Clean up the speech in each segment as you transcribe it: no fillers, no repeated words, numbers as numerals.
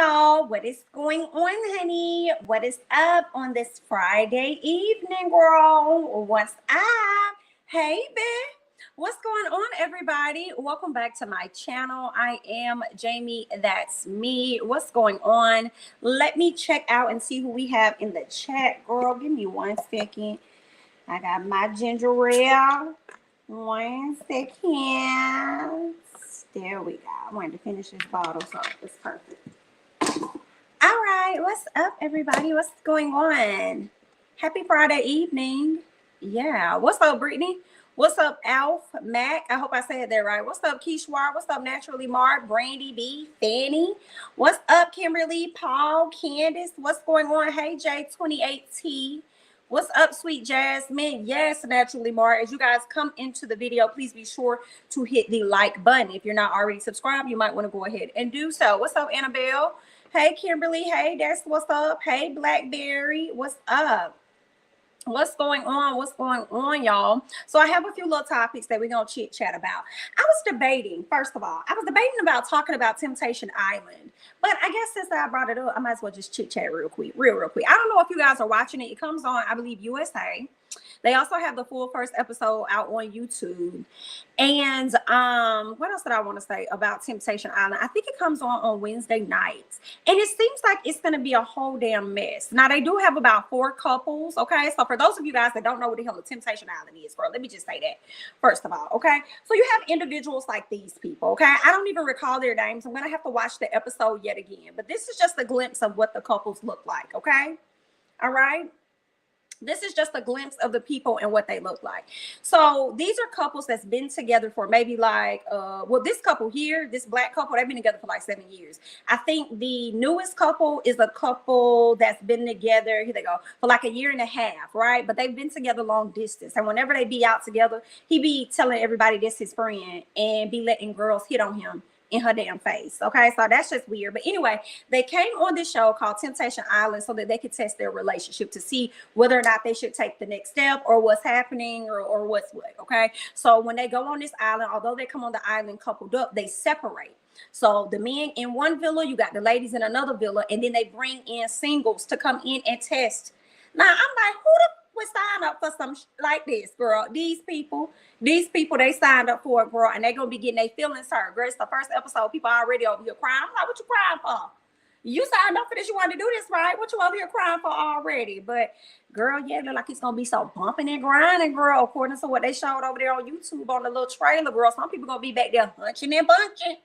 y'all. What is going on, honey? What is up on this Friday evening, girl? What's up? Hey, babe. What's going on, everybody? Welcome back to my channel. I am Jamie. That's me. What's going on? Let me check out and see who we have in the chat, girl. Give me 1 second. I got my ginger ale. 1 second. There we go. I wanted to finish this bottle, so it's perfect. All right. What's up, everybody? What's going on? Happy Friday evening. Yeah. What's up, Brittany? What's up, Alf, Mac? I hope I said that right. What's up, Kishwar? What's up, Naturally Mark, Brandy B, Fanny? What's up, Kimberly, Paul, Candace? What's going on? Hey, J28T. What's up, sweet Jasmine? Yes, Naturally Mark. As you guys come into the video, please be sure to hit the like button. If you're not already subscribed, you might want to go ahead and do so. What's up, Annabelle? Hey, Kimberly. Hey, that's what's up. Hey, Blackberry. What's up? What's going on? What's going on, y'all? So I have a few little topics that we're going to chit chat about. I was debating, first of all, I was debating about talking about Temptation Island. But I guess since I brought it up, I might as well just chit chat real quick. I don't know if you guys are watching it. It comes on, I believe, USA. They also have the full first episode out on YouTube. And what else did I want to say about Temptation Island? I think it comes on Wednesday nights. And it seems like it's going to be a whole damn mess. Now, they do have about 4 couples, okay? So for those of you guys that don't know what the hell the Temptation Island is, girl, let me just say that first of all, okay? So you have individuals like these people, okay? I don't even recall their names. I'm going to have to watch the episode yet again. But this is just a glimpse of what the couples look like, okay? All right? This is just a glimpse of the people and what they look like. So these are couples that's been together for maybe like, well, this couple here, this black couple, they've been together for like 7 years. I think the newest couple is a couple that's been together, here they go, for like 1.5 years, right? But they've been together long distance. And whenever they be out together, he be telling everybody this his friend and be letting girls hit on him in her damn face. Okay, so that's just weird. But anyway, they came on this show called Temptation Island so that they could test their relationship to see whether or not they should take the next step or what's happening or what's what. Okay, so when they go on this island, although they come on the island coupled up, they separate. So the men in one villa, you got the ladies in another villa, and then they bring in singles to come in and test. Now I'm like, who the would sign up for some like this, girl? These people, they signed up for it, girl, and they're gonna be getting their feelings hurt. Girl, it's the first episode. People already over here crying. I'm like, what you crying for? You signed up for this. You want to do this, right? What you over here crying for already? But girl, yeah, it look like it's gonna be so bumping and grinding, girl. According to what they showed over there on YouTube on the little trailer, girl. Some people gonna be back there hunching and bunching.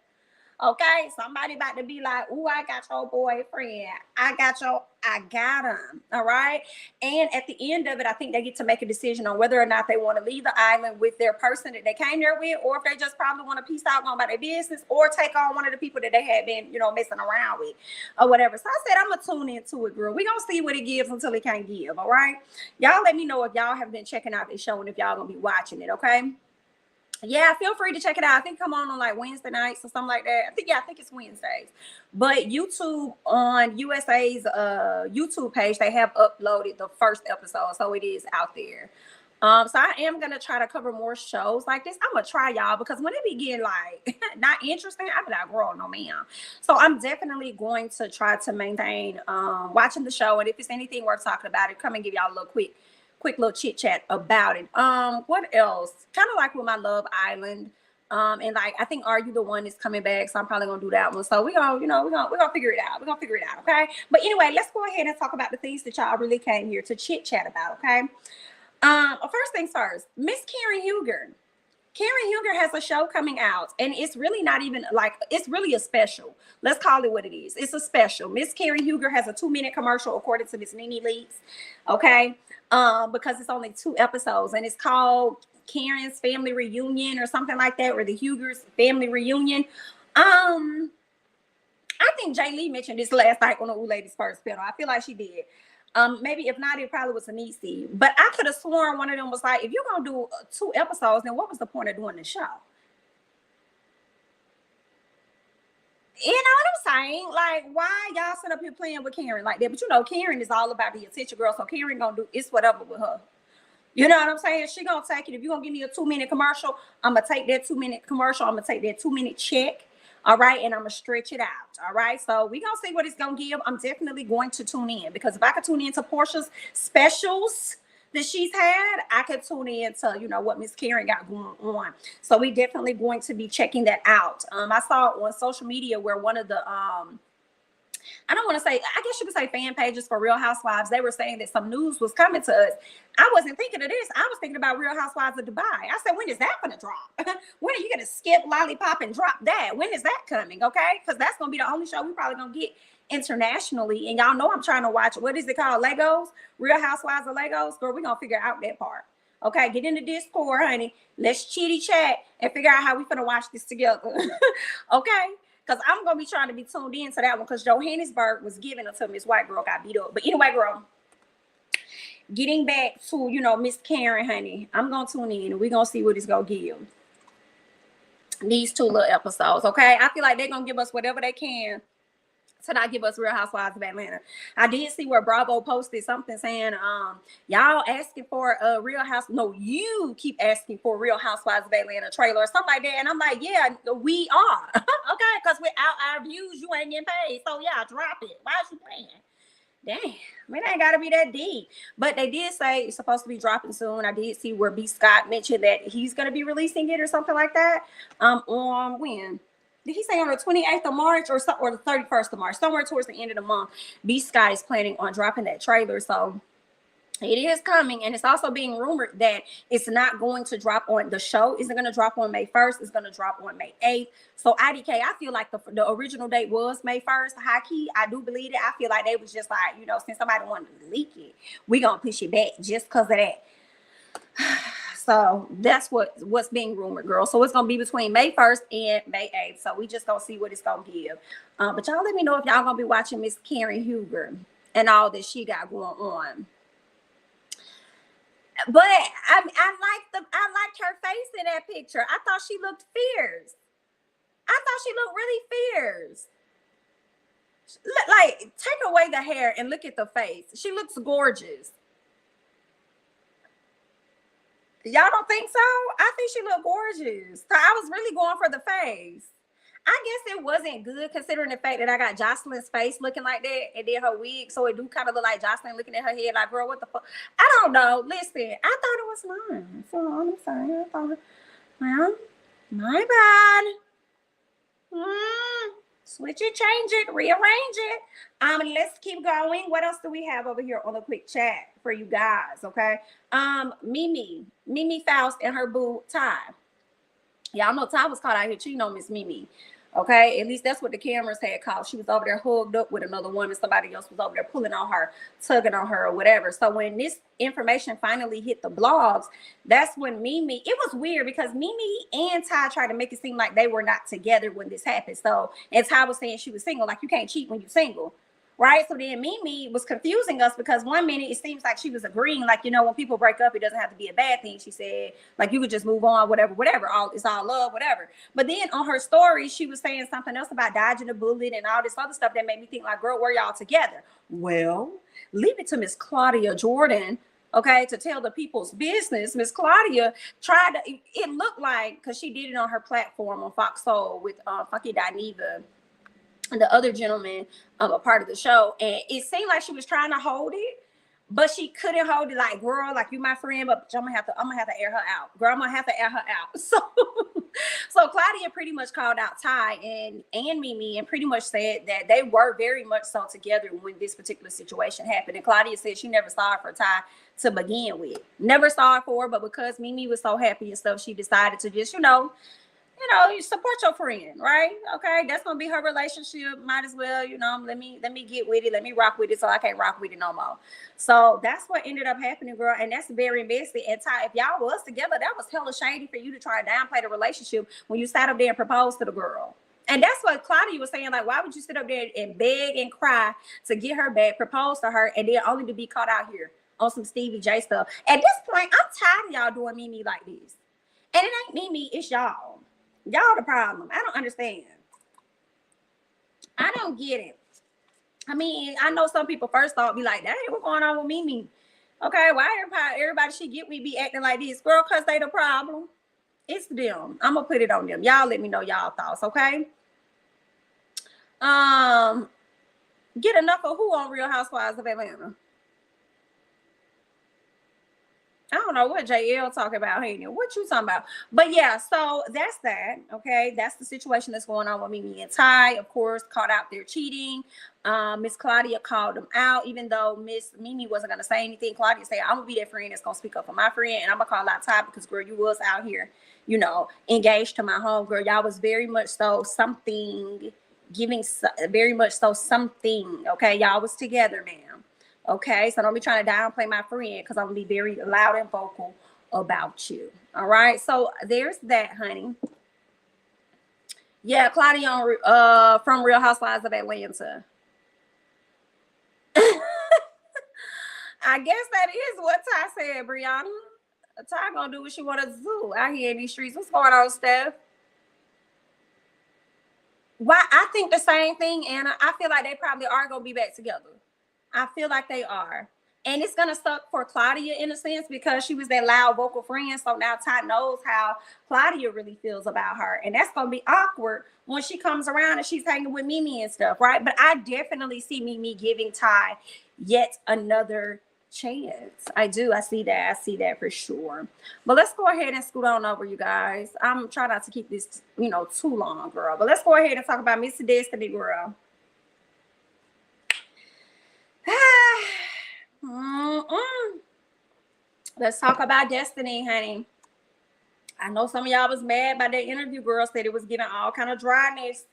Okay, somebody about to be like, "Ooh, I got your boyfriend. I got him." All right. And at the end of it, I think they get to make a decision on whether or not they want to leave the island with their person that they came there with, or if they just probably want to peace out, go about their business, or take on one of the people that they had been, messing around with or whatever. So I said, I'm going to tune into it, girl. We're going to see what it gives until it can't give. All right. Y'all let me know if y'all have been checking out this show and if y'all going to be watching it. Okay. Yeah, feel free to check it out. I think come on like Wednesday nights or something like that. I think it's Wednesdays. But YouTube, on USA's YouTube page, they have uploaded the first episode, so it is out there. So I am gonna try to cover more shows like this. I'm gonna try, y'all, because when it be getting like not interesting, I be like, girl, no man. So I'm definitely going to try to maintain watching the show, and if it's anything worth talking about it, come and give y'all a little quick little chit chat about it. What else? Kind of like with my Love Island. And like I think Are You the One is coming back, so I'm probably gonna do that one. So we're gonna figure it out. We're gonna figure it out, okay? But anyway, let's go ahead and talk about the things that y'all really came here to chit chat about, okay? First things first, Miss Karen Huger. Karen Huger has a show coming out, and it's really not even like, it's really a special. Let's call it what it is. It's a special. Miss Karen Huger has a 2-minute commercial according to Miss Nene Leakes, okay? Because it's only 2 episodes, and it's called Karen's Family Reunion or something like that, or the Hugers Family Reunion. I think Jay Lee mentioned this last night on the Ooh Ladies First panel. I feel like she did. Maybe if not, it probably was a Niecy. But I could have sworn one of them was like, if you're gonna do 2 episodes, then what was the point of doing the show? You know what I'm saying? Like, why y'all sit up here playing with Karen like that? But Karen is all about the attention, girl. So Karen gonna do it's whatever with her. You know what I'm saying? She gonna take it. If you're gonna give me a 2-minute commercial, I'm gonna take that 2-minute commercial. I'm gonna take that 2-minute check. All right, and I'm gonna stretch it out. All right, so we gonna see what it's gonna give. I'm definitely going to tune in, because if I could tune into Portia's specials that she's had, I could tune in to, you know, what Miss Karen got going on. So we definitely going to be checking that out. I saw on social media where one of the I don't want to say, I guess you could say fan pages for Real Housewives, they were saying that some news was coming to us. I wasn't thinking of this. I was thinking about Real Housewives of Dubai. I said, when is that going to drop? When are you going to skip Lollipop and drop that? When is that coming? Okay, because that's going to be the only show we probably going to get internationally. And y'all know I'm trying to watch, what is it called? Legos? Real Housewives of Legos? Girl, we're going to figure out that part. Okay, get in the Discord, honey. Let's chitty chat and figure out how we finna watch this together. Okay? Because I'm going to be trying to be tuned in to that one, because Johannesburg was given until Miss White Girl got beat up. But anyway, girl, getting back to, you know, Miss Karen, honey, I'm going to tune in and we're going to see what it's going to give. These 2 little episodes, okay? I feel like they're going to give us whatever they can to not give us Real Housewives of Atlanta. I did see where Bravo posted something saying, y'all asking for a Real House. No, you keep asking for Real Housewives of Atlanta trailer or something like that. And I'm like, yeah, we are. Okay, because without our views, you ain't getting paid. So yeah, drop it. Why is you playing? Damn, I mean, it ain't gotta be that deep. But they did say it's supposed to be dropping soon. I did see where B. Scott mentioned that he's gonna be releasing it or something like that. On when? Did he say on the 28th of March or the 31st of March? Somewhere towards the end of the month, B. Scott is planning on dropping that trailer. So it is coming, and it's also being rumored that it's not going to drop on, the show isn't going to drop on May 1st. It's going to drop on May 8th. So IDK, I feel like the original date was May 1st. High key, I do believe it. I feel like they was just like, you know, since somebody wanted to leak it, we going to push it back just because of that. So that's what's being rumored, girl. So it's gonna be between May 1st and May 8th. So we just gonna see what it's gonna give. But y'all let me know if y'all gonna be watching Miss Karen Huger and all that she got going on. But I liked her face in that picture. I thought she looked fierce. I thought she looked really fierce. Like, take away the hair and look at the face. She looks gorgeous. Y'all don't think so? I think she looked gorgeous. So I was really going for the face. I guess it wasn't good considering the fact that I got Joseline's face looking like that and then her wig. So it do kind of look like Joseline looking at her head like, girl, what the fuck? I don't know. Listen, I thought it was mine. So I'm sorry. I thought, well, my bad. Switch it, change it, rearrange it. Let's keep going. What else do we have over here on the quick chat for you guys? Okay. Mimi Faust and her boo Ty. Y'all know Ty was caught out here cheating on Miss Mimi. Okay, at least that's what the cameras had caught. She was over there hugged up with another woman. Somebody else was over there pulling on her, tugging on her or whatever. So when this information finally hit the blogs, that's when Mimi, it was weird because Mimi and Ty tried to make it seem like they were not together when this happened. So, and Ty was saying she was single, like you can't cheat when you're single. Right. So then Mimi was confusing us because one minute it seems like she was agreeing, like, you know, when people break up, it doesn't have to be a bad thing. She said, like, you could just move on, whatever, it's all love, whatever. But then on her story, she was saying something else about dodging a bullet and all this other stuff that made me think, like, girl, were y'all together? Well, leave it to Miss Claudia Jordan, okay, to tell the people's business. Miss Claudia tried to, it looked like, because she did it on her platform on Fox Soul with Funky Dineva and the other gentleman, a part of the show, and it seemed like she was trying to hold it, but she couldn't hold it. Like, girl, like, you my friend, but I'm gonna have to air her out. Girl, I'm gonna have to air her out. So Claudia pretty much called out Ty and Mimi and pretty much said that they were very much so together when this particular situation happened. And Claudia said she never saw it for Ty to begin with. Never saw it for her, but because Mimi was so happy and stuff, she decided to just, you know, you support your friend, right? Okay, that's gonna be her relationship. Might as well, you know, let me get with it, let me rock with it, so I can't rock with it no more. So that's what ended up happening, girl, and that's very messy. And Ty, if y'all was together, that was hella shady for you to try to downplay the relationship when you sat up there and proposed to the girl. And that's what Claudia was saying. Like, why would you sit up there and beg and cry to get her back, propose to her, and then only to be caught out here on some Stevie J stuff? At this point, I'm tired of y'all doing Mimi like this. And it ain't Mimi, it's y'all. Y'all the problem. I don't understand. I don't get it. I mean, I know some people first thought be like, dang, what's going on with Mimi? Okay, why everybody she get we be acting like this? Girl, because they the problem. It's them. I'm going to put it on them. Y'all let me know y'all thoughts, okay? Get enough of who on Real Housewives of Atlanta? I don't know what JL talking about, Hayden. What you talking about? But yeah, so that's that. Okay, that's the situation that's going on with Mimi and Ty. Of course, caught out there cheating. Miss Claudia called them out, even though Miss Mimi wasn't gonna say anything. Claudia said, "I'm gonna be that friend that's gonna speak up for my friend, and I'm gonna call out Ty because girl, you was out here, you know, engaged to my home girl. Y'all was very much so something, giving very much so something. Okay, y'all was together, ma'am." Okay, so don't be trying to downplay my friend because I'm gonna be very loud and vocal about you. All right, so there's that, honey. Yeah, Claudia from Real Housewives of Atlanta. I guess that is what Ty said, Brianna. Ty gonna do what she wanted to do out here in these streets. What's going on, Steph? Why I think the same thing, Anna. I feel like they probably are gonna be back together. I feel like they are. And it's gonna suck for Claudia in a sense because she was that loud vocal friend. So now Ty knows how Claudia really feels about her. And that's gonna be awkward when she comes around and she's hanging with Mimi and stuff, right? But I definitely see Mimi giving Ty yet another chance. I do. I see that. I see that for sure. But let's go ahead and scoot on over, you guys. I'm trying not to keep this, you know, too long, girl. But let's go ahead and talk about Miss Destiny, girl. Let's talk about Destiny, honey. I know some of y'all was mad by that interview. Girl said it was giving all kind of dryness,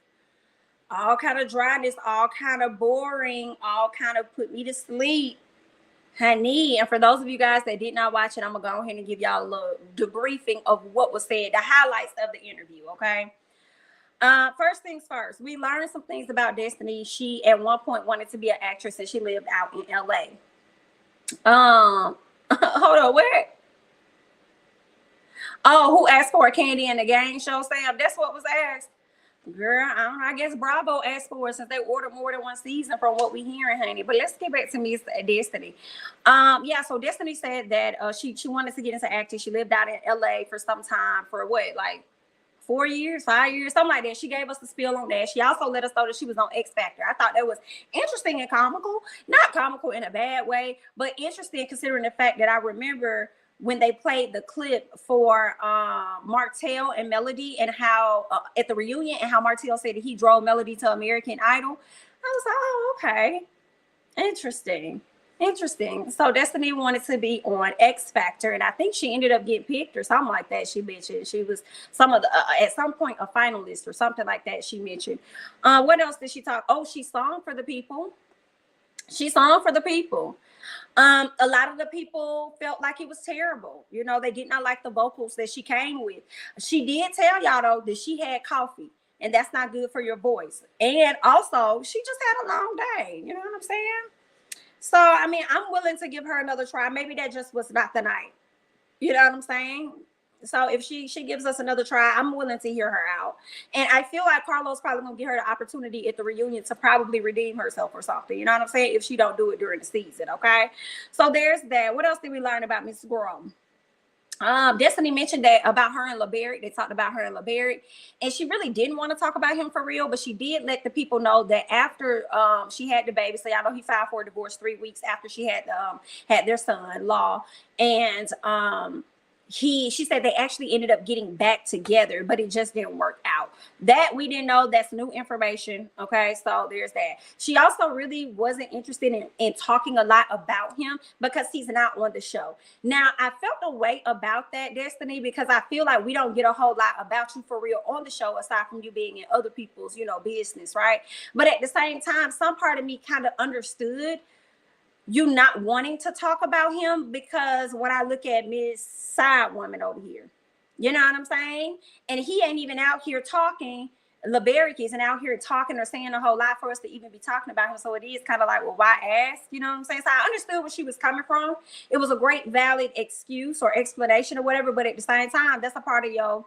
all kind of boring, all kind of put me to sleep, honey. And for those of you guys that did not watch it, I'm gonna go ahead and give y'all a little debriefing of what was said, the highlights of the interview. Okay. First things first, we learned some things about Destiny. She at one point wanted to be an actress and she lived out in LA. Hold on, where? Oh, who asked for a Kandi in the game show, Sam? That's what was asked. Girl, I don't know. I guess Bravo asked for it since they ordered more than one season from what we hearing, honey. But let's get back to Miss Destiny. Yeah, so Destiny said that she wanted to get into acting. She lived out in LA for some time, for what, like 4 years, 5 years, something like that. She gave us the spiel on that. She also let us know that she was on X Factor. I thought that was interesting and comical. Not comical in a bad way, but interesting considering the fact that I remember when they played the clip for Martell and Melody and how at the reunion and how Martell said that he drove Melody to American Idol. I was like, oh, okay. Interesting. So Destiny wanted to be on X Factor, and I think she ended up getting picked or something like that. She mentioned she was some of the at some point a finalist or something like that. She mentioned. What else did she talk? Oh, she sang for the people. She sang for the people. A lot of the people felt like it was terrible. You know, they did not like the vocals that she came with. She did tell y'all though that she had coffee, and that's not good for your voice. And also, she just had a long day. You know what I'm saying? So, I mean, I'm willing to give her another try. Maybe that just was not the night. You know what I'm saying? So if she gives us another try, I'm willing to hear her out. And I feel like Carlos probably gonna give her the opportunity at the reunion to probably redeem herself or something. You know what I'm saying? If she don't do it during the season, okay? So there's that. What else did we learn about Miss Girl? Destiny mentioned that about her and LeBaric. They talked about her and LeBaric, and she really didn't want to talk about him for real, but she did let the people know that after she had the baby. So y'all know he filed for a divorce 3 weeks after she had their son Law, and she said they actually ended up getting back together, but it just didn't work out. That we didn't know. That's new information. Okay, so there's that. She also really wasn't interested in talking a lot about him because he's not on the show. Now, I felt a way about that, Destiny, because I feel like we don't get a whole lot about you for real on the show aside from you being in other people's, business, right? But at the same time, some part of me kind of understood you not wanting to talk about him because when I look at Miss Side Woman over here, you know what I'm saying? And he ain't even out here talking. LeBaric isn't out here talking or saying a whole lot for us to even be talking about him. So it is kind of like, well, why ask? You know what I'm saying? So I understood where she was coming from. It was a great valid excuse or explanation or whatever. But at the same time, that's a part of your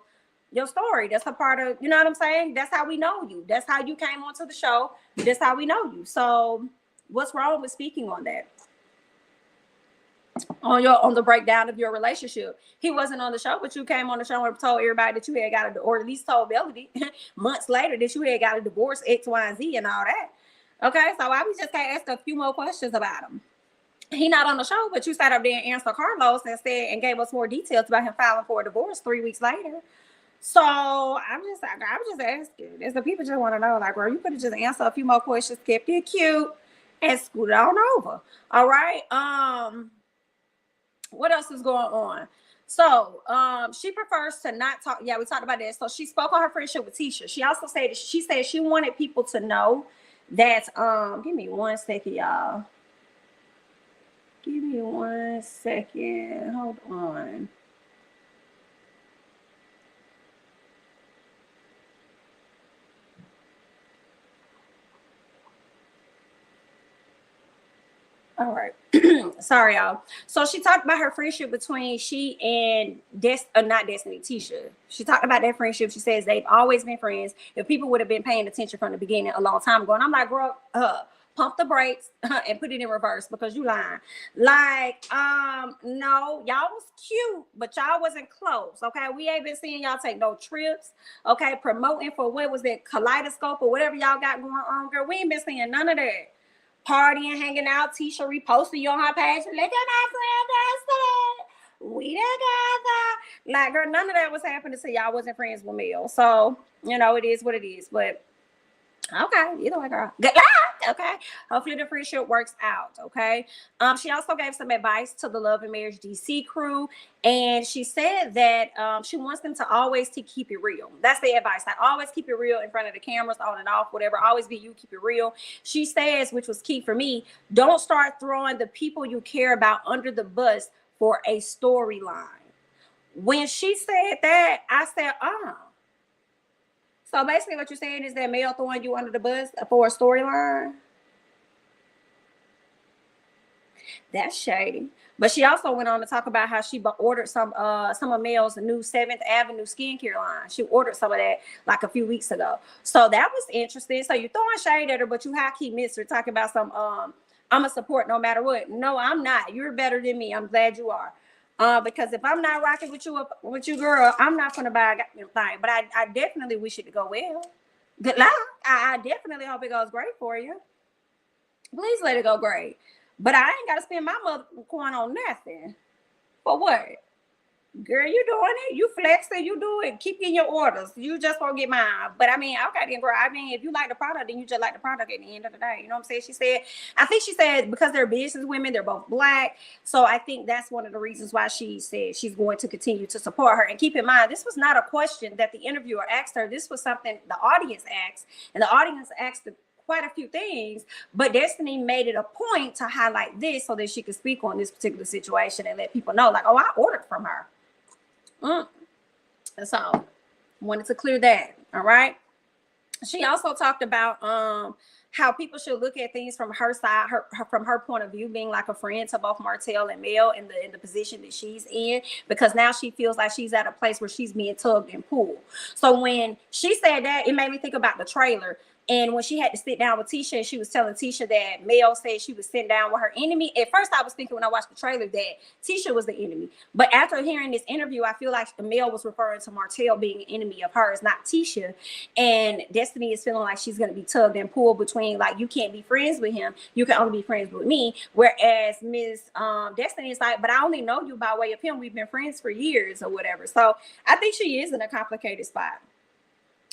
story. That's a part of, you know what I'm saying? That's how we know you. That's how you came onto the show. That's how we know you. So what's wrong with speaking on that? on the breakdown of your relationship. He wasn't on the show, but you came on the show and told everybody that you had got a, or at least told Melody months later that you had got a divorce, X, Y, and Z, and all that. Okay, so I was just gonna ask a few more questions about him. He not on the show, but you sat up there and answered Carlos and said and gave us more details about him filing for a divorce 3 weeks later. So I was just asking, as the people just want to know, like, girl, you could have just answered a few more questions, kept it cute, and scooted on over. All right. What else is going on? So she prefers to not talk. Yeah, we talked about that. So she spoke on her friendship with Tisha. She also said she wanted people to know that give me 1 second, y'all. Give me 1 second. Hold on. All right. Sorry, y'all. So she talked about her friendship between she and not Destiny, Tisha. She talked about that friendship. She says they've always been friends. If people would have been paying attention from the beginning a long time ago. And I'm like, girl, pump the brakes and put it in reverse because you lying. Like, no, y'all was cute, but y'all wasn't close. Okay. We ain't been seeing y'all take no trips. Okay. Promoting for what was that, Kaleidoscope or whatever y'all got going on, girl. We ain't been seeing none of that. Partying, hanging out, Tisha reposted you on her page. Look at my friend yesterday. We together. Like, girl, none of that was happening to y'all wasn't friends with Mel. So, you know, it is what it is. But okay, either way, girl. Good luck. Okay. Hopefully the friendship works out. Okay. She also gave some advice to the Love and Marriage DC crew. And she said that she wants them to always keep it real. That's the advice. Like, always keep it real in front of the cameras, on and off, whatever. Always be you, keep it real. She says, which was key for me, don't start throwing the people you care about under the bus for a storyline. When she said that, I said, So basically what you're saying is that Mel throwing you under the bus for a storyline? That's shady. But she also went on to talk about how she ordered some of Mel's new 7th Avenue skincare line. She ordered some of that like a few weeks ago. So that was interesting. So you're throwing shade at her, but you high-key miss her, talking about some I'm a support no matter what. No, I'm not. You're better than me. I'm glad you are. Because if I'm not rocking with you, girl, I'm not gonna buy a goddamn thing. But I definitely wish it to go well. Good luck. I definitely hope it goes great for you. Please let it go great. But I ain't gotta spend my mother coin on nothing. For what? Girl, you doing it. You flexing, you do it. Keep getting your orders. You just won't get mine. But I mean, okay, then, girl. I mean, if you like the product, then you just like the product at the end of the day. You know what I'm saying? I think she said because they're business women, they're both Black. So I think that's one of the reasons why she said she's going to continue to support her. And keep in mind, this was not a question that the interviewer asked her. This was something the audience asked. And the audience asked quite a few things, but Destiny made it a point to highlight this so that she could speak on this particular situation and let people know, like, oh, I ordered from her. So wanted to clear that. All right. She also talked about how people should look at things from her side, from her point of view, being like a friend to both Martell and Mel in the position that she's in, because now she feels like she's at a place where she's being tugged and pulled. So when she said that, it made me think about the trailer. And when she had to sit down with Tisha, and she was telling Tisha that Mel said she was sitting down with her enemy. At first, I was thinking when I watched the trailer that Tisha was the enemy. But after hearing this interview, I feel like Mel was referring to Martell being an enemy of hers, not Tisha. And Destiny is feeling like she's going to be tugged and pulled between, like, you can't be friends with him. You can only be friends with me. Whereas Miss Destiny is like, but I only know you by way of him. We've been friends for years or whatever. So I think she is in a complicated spot.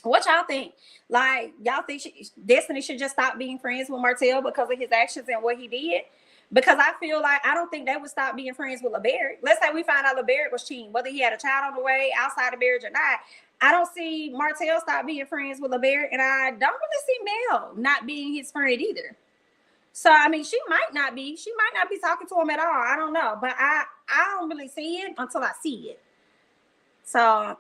What y'all think? Like, y'all think Destiny should just stop being friends with Martell because of his actions and what he did? Because I feel like I don't think they would stop being friends with LeBarrett. Let's say we find out LeBarrett was cheating, whether he had a child on the way, outside of marriage or not. I don't see Martell stop being friends with LeBarrett, and I don't really see Mel not being his friend either. So I mean, she might not be talking to him at all. I don't know, but I don't really see it until I see it. So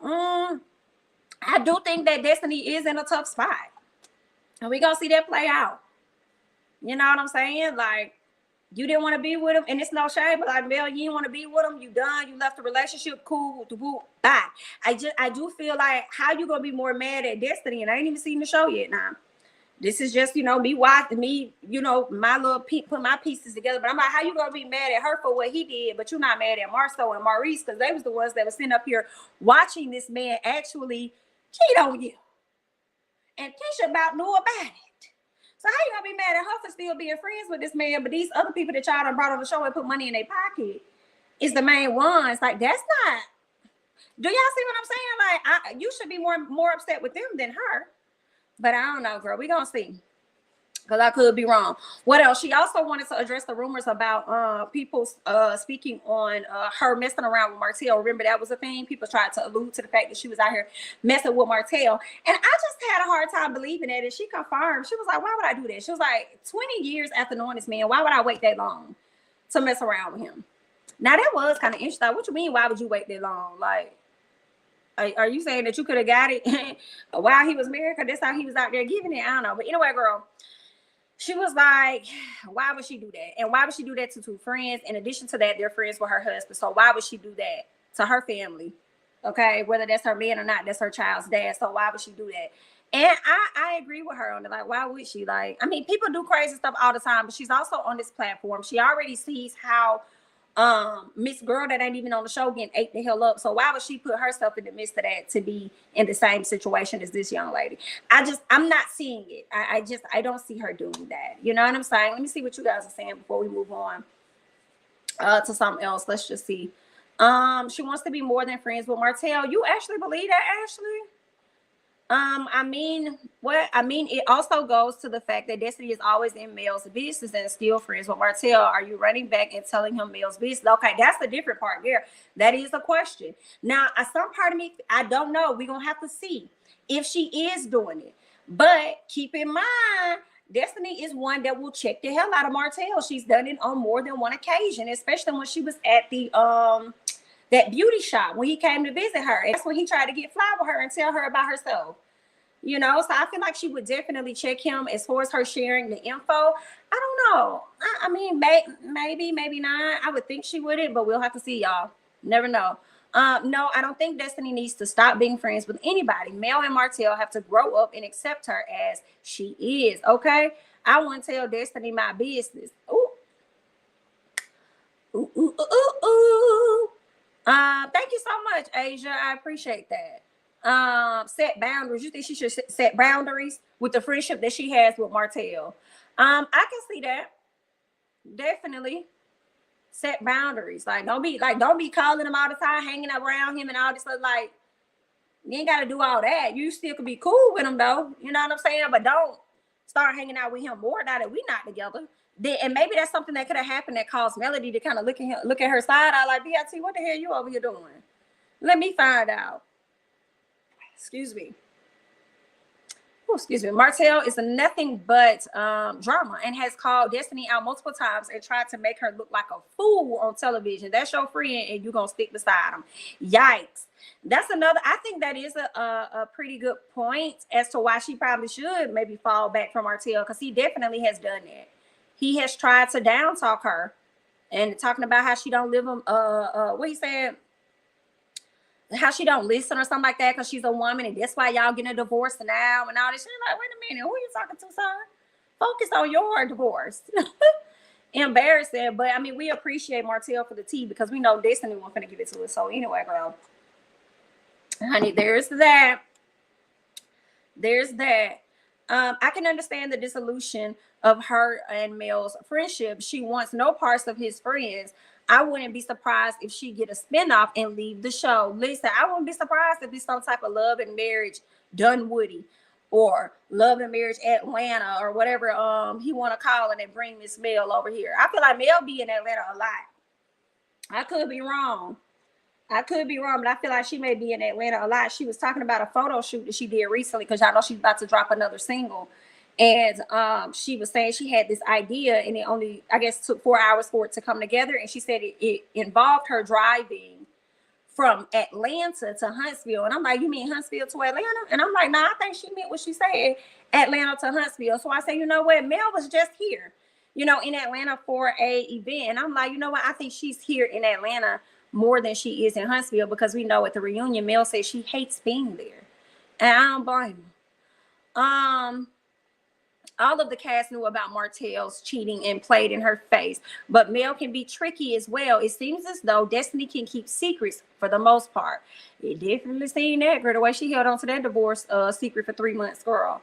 I do think that Destiny is in a tough spot. And we're going to see that play out. You know what I'm saying? Like, you didn't want to be with him, and it's no shame, but like, Mel, you didn't want to be with him. You done. You left the relationship. Cool. Bye. I do feel like, how you going to be more mad at Destiny? And I ain't even seen the show yet now. This is just, me watching me, my little put my pieces together. But I'm like, how you gonna be mad at her for what he did, but you're not mad at Marceau and Maurice because they was the ones that were sitting up here watching this man actually cheat on you. And Keisha about knew about it. So how you gonna be mad at her for still being friends with this man, but these other people that y'all done brought on the show and put money in their pocket is the main ones? Like, that's not. Do y'all see what I'm saying? Like, you should be more upset with them than her. But I don't know, girl. We gonna see. Because I could be wrong. What else? She also wanted to address the rumors about people speaking on her messing around with Martell. Remember, that was a thing. People tried to allude to the fact that she was out here messing with Martell. And I just had a hard time believing that. And she confirmed. She was like, why would I do that? She was like, 20 years after knowing this man, why would I wait that long to mess around with him? Now, that was kind of interesting. What you mean, why would you wait that long? Like, are you saying that you could have got it while he was married? Because that's how he was out there giving it. I don't know. But anyway, girl. She was like, why would she do that? And why would she do that to two friends? In addition to that, they're friends with her husband. So why would she do that to her family? Okay, whether that's her man or not, that's her child's dad. So why would she do that? And I agree with her on it. Like, why would she? Like, I mean, people do crazy stuff all the time, but she's also on this platform. She already sees how Miss Girl that ain't even on the show getting ate the hell up. So why would she put herself in the midst of that to be in the same situation as this young lady? I'm not seeing it. I don't see her doing that. You know what I'm saying? Let me see what you guys are saying before we move on to something else. Let's just see. She wants to be more than friends with Martell. You actually believe that, Ashley? It also goes to the fact that Destiny is always in Mel's business and still friends with Martell. Are you running back and telling him Mel's business? Okay, that's the different part there. That is a question. Now, some part of me, I don't know. We're going to have to see if she is doing it. But keep in mind, Destiny is one that will check the hell out of Martell. She's done it on more than one occasion, especially when she was at the that beauty shop when he came to visit her. And that's when he tried to get fly with her and tell her about herself. So I feel like she would definitely check him as far as her sharing the info. I don't know. I mean, maybe not. I would think she wouldn't, but we'll have to see, y'all. Never know. No, I don't think Destiny needs to stop being friends with anybody. Mel and Martell have to grow up and accept her as she is, okay? I wouldn't tell Destiny my business. Ooh. Ooh, ooh, ooh, ooh. Thank you so much, Asia. I appreciate that. Set boundaries. You think she should set boundaries with the friendship that she has with Martell? I can see that. Definitely set boundaries. Like, don't be calling him all the time, hanging around him and all this stuff. Like, you ain't got to do all that. You still could be cool with him though. You know what I'm saying? But don't start hanging out with him more now that we not together. And maybe that's something that could have happened that caused Melody to kind of look at her side eye like, BIT, what the hell you over here doing? Let me find out. Excuse me. Oh, excuse me. Martell is nothing but drama and has called Destiny out multiple times and tried to make her look like a fool on television. That's your friend and you're going to stick beside him. Yikes. That's another. I think that is a pretty good point as to why she probably should maybe fall back from Martell, because he definitely has done that. He has tried to down talk her and talking about how she don't live what he said, how she don't listen or something like that because she's a woman and that's why y'all getting a divorce now and all this shit. Like, wait a minute, who are you talking to, son? Focus on your divorce. Embarrassing, but I mean, we appreciate Martell for the tea because we know Destiny wasn't gonna give it to us. So anyway, girl, honey, there's that. I can understand the dissolution of her and Mel's friendship. She wants no parts of his friends. I wouldn't be surprised if she get a spinoff and leave the show. Listen, I wouldn't be surprised if it's some type of Love and Marriage Dunwoody or Love and Marriage Atlanta or whatever he want to call it and bring Miss Mel over here. I feel like Mel be in Atlanta a lot. I could be wrong, but I feel like she may be in Atlanta a lot. She was talking about a photo shoot that she did recently because y'all know she's about to drop another single. And she was saying she had this idea and it only, I guess, took 4 hours for it to come together. And she said it involved her driving from Atlanta to Huntsville. And I'm like, you mean Huntsville to Atlanta? And I'm like, nah, I think she meant what she said, Atlanta to Huntsville. So I said, you know what? Mel was just here, in Atlanta for a event. And I'm like, you know what? I think she's here in Atlanta more than she is in Huntsville because we know at the reunion, Mel says she hates being there. And I don't blame her. All of the cast knew about Martell's cheating and played in her face, but Mel can be tricky as well. It seems as though Destiny can keep secrets for the most part. It definitely seen that, girl, the way she held on to that divorce secret for 3 months, girl.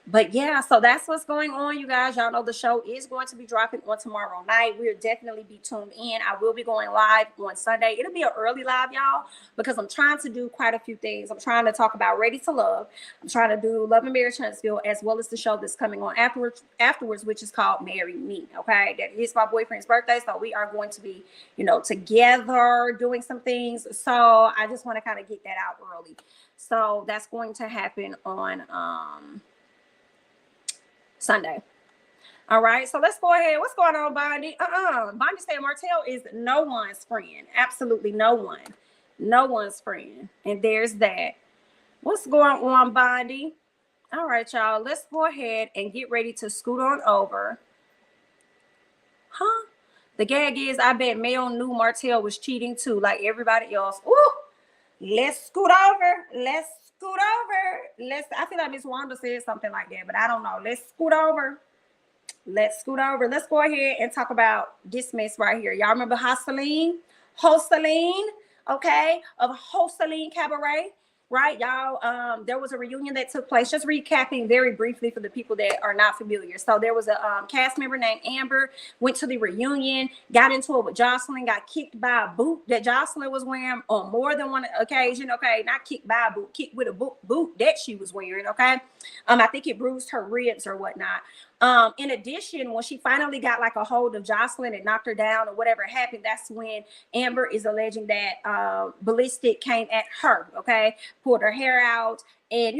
But yeah, so that's what's going on, you guys. Y'all know the show is going to be dropping on tomorrow night. We'll definitely be tuned in. I will be going live on Sunday. It'll be an early live, y'all, because I'm trying to do quite a few things. I'm trying to talk about Ready to Love. I'm trying to do Love and Marriage Huntsville, as well as the show that's coming on afterwards, which is called Marry Me. Okay, that is my boyfriend's birthday, so we are going to be, together doing some things. So I just want to kind of get that out early. So that's going to happen on Sunday. All right, so let's go ahead. What's going on, Bondi? Bondi said Martell is no one's friend. Absolutely no one. No one's friend. And there's that. What's going on, Bondi? All right, y'all. Let's go ahead and get ready to scoot on over. Huh? The gag is, I bet Mel knew Martell was cheating too, like everybody else. Ooh! Let's scoot over. Let's scoot over. I feel like Miss Wanda said something like that, but I don't know. Let's scoot over. Let's scoot over. Let's go ahead and talk about this mess right here. Y'all remember Joseline, okay, of Joseline Cabaret, right? Y'all, there was a reunion that took place. Just recapping very briefly for the people that are not familiar. So there was a cast member named Amber, went to the reunion, got into it with Joseline, got kicked by a boot that Joseline was wearing on more than one occasion. Okay, not kicked by a boot, kicked with a boot that she was wearing. Okay, I think it bruised her ribs or whatnot. In addition, when she finally got like a hold of Joseline and knocked her down or whatever happened, that's when Amber is alleging that Ballistic came at her, okay, pulled her hair out and,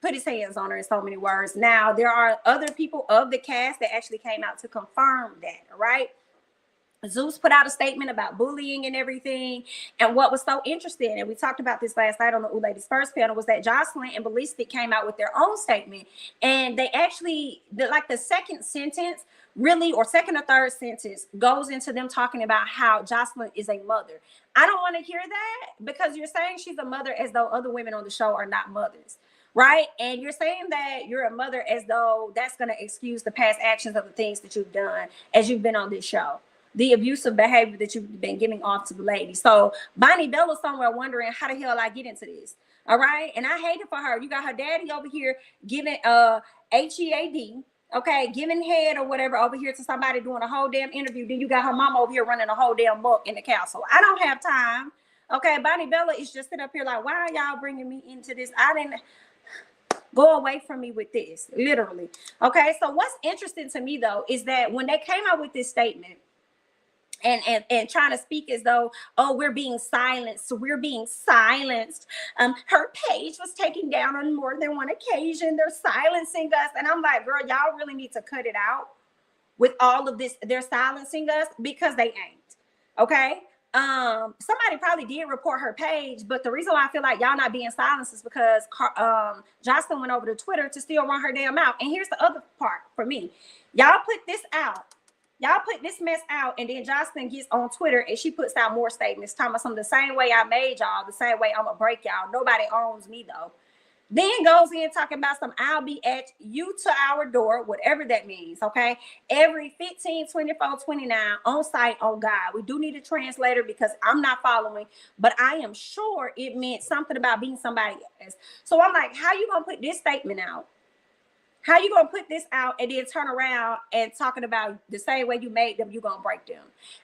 put his hands on her, in so many words. Now, there are other people of the cast that actually came out to confirm that, all right? Zeus put out a statement about bullying and everything. And what was so interesting, and we talked about this last night on the Ooh Ladies First panel, was that Joseline and Ballistic came out with their own statement. And they actually, the second sentence, really, or second or third sentence, goes into them talking about how Joseline is a mother. I don't want to hear that, because you're saying she's a mother as though other women on the show are not mothers. Right? And you're saying that you're a mother as though that's going to excuse the past actions of the things that you've done as you've been on this show. The abusive behavior that you've been giving off to the ladies. So Bonnie Bella's somewhere wondering how the hell I get into this. All right. And I hate it for her. You got her daddy over here giving HEAD, okay, giving head or whatever over here to somebody doing a whole damn interview. Then you got her mom over here running a whole damn book in the castle. I don't have time. Okay. Bonnie Bella is just sitting up here like, why are y'all bringing me into this? I didn't. Go away from me with this, literally. Okay. So what's interesting to me though is that when they came out with this statement, and trying to speak as though, oh, we're being silenced. So we're being silenced. Her page was taken down on more than one occasion. They're silencing us. And I'm like, girl, y'all really need to cut it out with all of this. They're silencing us because they ain't. Okay. Somebody probably did report her page, but the reason why I feel like y'all not being silenced is because Joseline went over to Twitter to still run her damn mouth. And here's the other part for me. Y'all put this out. Y'all put this mess out, and then Joseline gets on Twitter and she puts out more statements talking about some the same way I made y'all, the same way I'm gonna break y'all. Nobody owns me though. Then goes in talking about some I'll be at you to our door, whatever that means, okay? Every 15, 24, 29 on site on God. We do need a translator because I'm not following, but I am sure it meant something about being somebody else. So I'm like, how you gonna put this statement out? How you gonna put this out and then turn around and talking about the same way you made them, you gonna break them?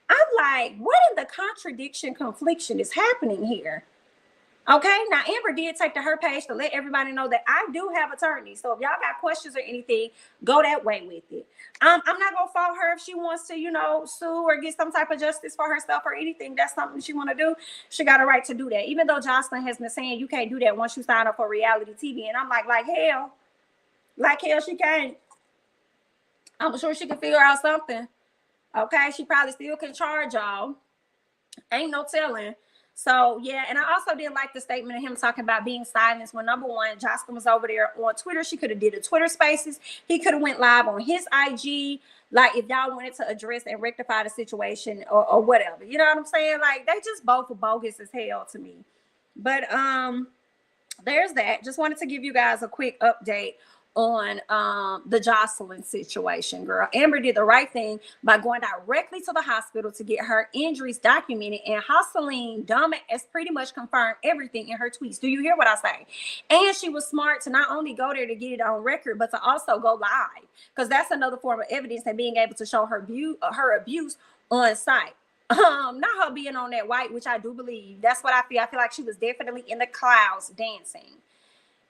I'm like, what in the confliction is happening here? Okay, now Amber did take to her page to let everybody know that I do have attorneys. So if y'all got questions or anything, go that way with it. I'm not gonna fault her if she wants to, sue or get some type of justice for herself or anything. That's something she want to do. She got a right to do that. Even though Joseline has been saying you can't do that once you sign up for reality TV, and I'm like hell. Like hell, she can't. I'm sure she can figure out something. Okay, she probably still can charge y'all. Ain't no telling. So yeah, and I also didn't like the statement of him talking about being silenced. When number one, Joseline was over there on Twitter. She could have did a Twitter Spaces. He could have went live on his IG. Like if y'all wanted to address and rectify the situation or whatever. You know what I'm saying? Like they just both bogus as hell to me. But there's that. Just wanted to give you guys a quick update on the Joseline situation, girl. Amber did the right thing by going directly to the hospital to get her injuries documented, and Joseline, dumb as pretty much confirmed everything in her tweets. Do you hear what I say? And she was smart to not only go there to get it on record, but to also go live, because that's another form of evidence and being able to show her abuse on site. Not her being on that white, which I do believe. That's what I feel. I feel like she was definitely in the clouds dancing.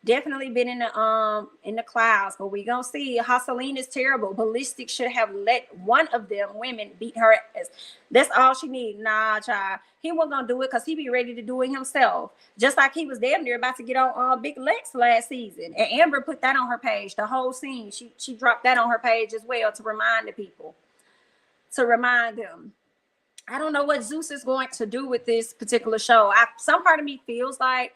Definitely been in the clouds, but we gonna see. Joseline is terrible. Ballistic should have let one of them women beat her ass. That's all she need. Nah, child. He wasn't gonna do it because he be ready to do it himself. Just like he was damn near about to get on Big Lex last season. And Amber put that on her page. The whole scene. She dropped that on her page as well to remind the people. To remind them. I don't know what Zeus is going to do with this particular show. Some part of me feels like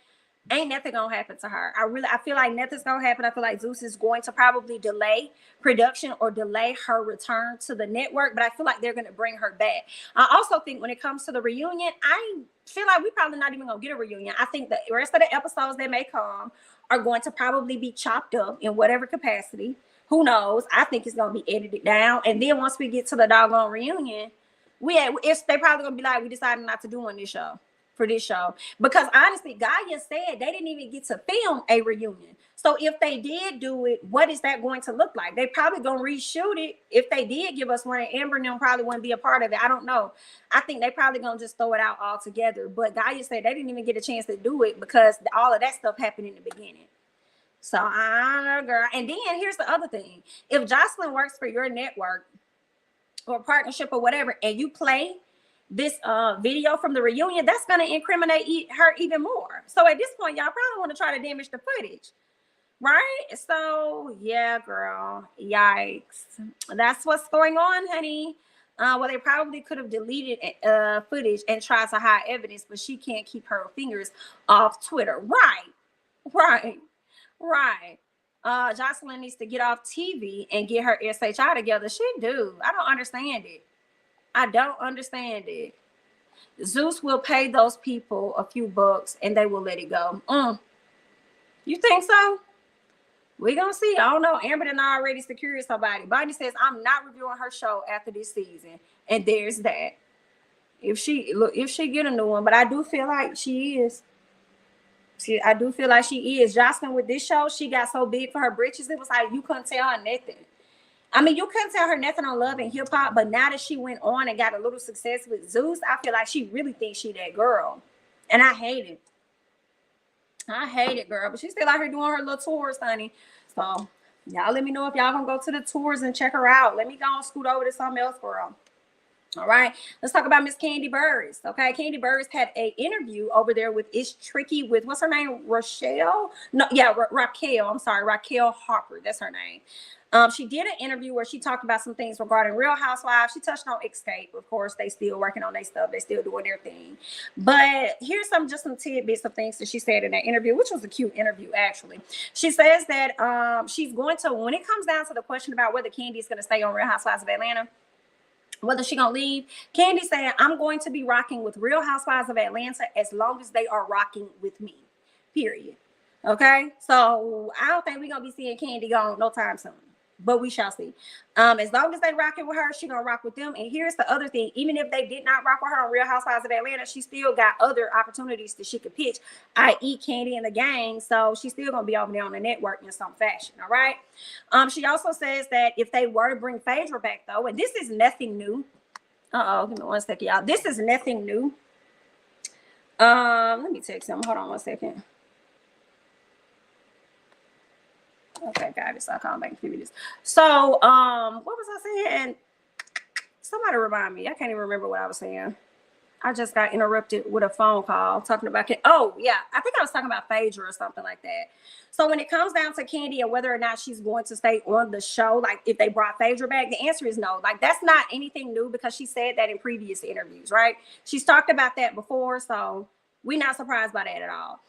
ain't nothing gonna happen to her. I feel like nothing's gonna happen. I feel like Zeus is going to probably delay production or delay her return to the network, but I feel like they're gonna bring her back. I also think when it comes to the reunion, I feel like we probably not even gonna get a reunion. I think the rest of the episodes that may come are going to probably be chopped up in whatever capacity. Who knows? I think it's gonna be edited down, and then once we get to the doggone reunion, they probably gonna be like, we decided not to do on this show. For this show, because honestly, Gaia said they didn't even get to film a reunion. So if they did do it, what is that going to look like? They probably gonna reshoot it. If they did give us one, and Amber and them probably wouldn't be a part of it. I don't know. I think they probably gonna just throw it out all together. But Gaia said they didn't even get a chance to do it because all of that stuff happened in the beginning. So I don't know, girl. And then here's the other thing: if Joseline works for your network or partnership or whatever, and you play this video from the reunion, that's going to incriminate her even more. So at this point, y'all probably want to try to damage the footage, right? So yeah, girl, yikes. That's what's going on, honey. Well, they probably could have deleted footage and tried to hide evidence, but she can't keep her fingers off Twitter. Right. Joseline needs to get off TV and get her SHI together. She do. I don't understand it. Zeus will pay those people a few bucks and they will let it go. You think so? We're gonna see. I don't know. Amber done already secured somebody. Bonnie says, I'm not reviewing her show after this season. And there's that. If she get a new one, but I do feel like she is. Joseline with this show, she got so big for her britches. It was like you couldn't tell her nothing. I mean, you couldn't tell her nothing on Love and Hip Hop, but now that she went on and got a little success with Zeus, I feel like she really thinks she that girl. And I hate it, girl. But she's still out here doing her little tours, honey. So y'all let me know if y'all gonna go to the tours and check her out. Let me go and scoot over to something else, girl. All right, let's talk about Miss Kandi Burruss. Okay, Kandi Burruss had an interview over there with It's Tricky with, what's her name? Raquel? No, yeah, Raquel. I'm sorry, Raquel Harper. That's her name. She did an interview where she talked about some things regarding Real Housewives. She touched on Escape. Of course, they still working on their stuff. They still doing their thing. But here's some tidbits of things that she said in that interview, which was a cute interview, actually. She says that she's going to, when it comes down to the question about whether Kandi is going to stay on Real Housewives of Atlanta, whether she gonna leave, Kandi saying, I'm going to be rocking with Real Housewives of Atlanta as long as they are rocking with me, period. Okay, so I don't think we're gonna be seeing Kandi gone no time soon, but we shall see. As long as they rocking with her, she gonna rock with them. And here's the other thing: even if they did not rock with her on Real Housewives of Atlanta, she still got other opportunities that she could pitch, i.e. Kandi and the gang. So she's still gonna be over there on the network in some fashion. All right. She also says that if they were to bring Phaedra back, though, and this is nothing new. Give me 1 second, y'all. This is nothing new. Let me text him. Hold on 1 second. Okay, got it. So I can't make this. So, what was I saying? Somebody remind me. I can't even remember what I was saying. I just got interrupted with a phone call talking about it. Oh, yeah. I think I was talking about Phaedra or something like that. So when it comes down to Kandi and whether or not she's going to stay on the show, like if they brought Phaedra back, the answer is no. Like that's not anything new because she said that in previous interviews, right? She's talked about that before, so we're not surprised by that at all.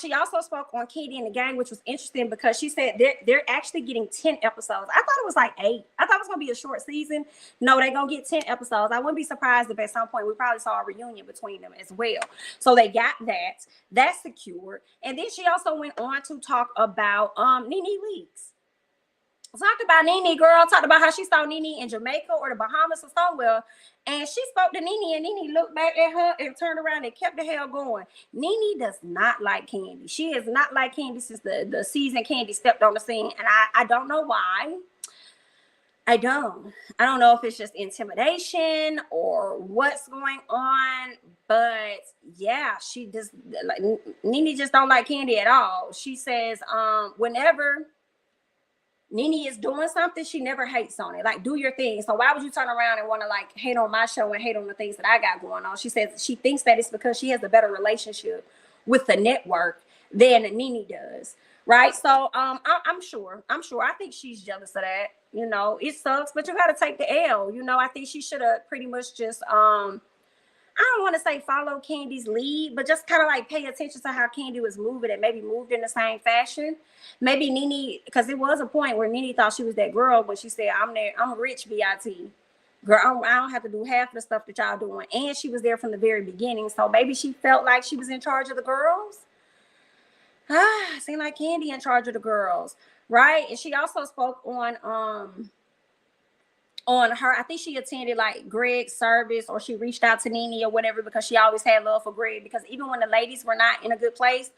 She also spoke on Kandi and the gang, which was interesting because she said they're actually getting 10 episodes. I thought it was like 8. I thought it was going to be a short season. No, they're going to get 10 episodes. I wouldn't be surprised if at some point we probably saw a reunion between them as well. So they got that. That's secured. And then she also went on to talk about Nene Leakes. talked about Nene, girl, talked about how she saw Nene in Jamaica or the Bahamas or somewhere. And she spoke to Nene, and Nene looked back at her and turned around and kept the hell going. Nene does not like Kandi. She is not like Kandi since the season Kandi stepped on the scene. And I don't know why. I don't know if it's just intimidation or what's going on, but yeah, she just like Nene just don't like Kandi at all. She says, whenever Nene is doing something, she never hates on it. Like, do your thing. So why would you turn around and want to like hate on my show and hate on the things that I got going on? She says she thinks that it's because she has a better relationship with the network than Nene does. Right. So I'm sure. I think she's jealous of that. You know, it sucks, but you got to take the L. You know, I think she should have pretty much just I don't want to say follow Kandi's lead, but just kind of like pay attention to how Kandi was moving and maybe moved in the same fashion. Maybe Nene, because it was a point where Nene thought she was that girl when she said, I'm rich, BIT. Girl, I don't have to do half the stuff that y'all doing. And she was there from the very beginning. So maybe she felt like she was in charge of the girls. Seemed like Kandi in charge of the girls, right? And she also spoke on her, I think she attended like Greg's service, or she reached out to Nene or whatever, because she always had love for Greg. Because even when the ladies were not in a good place,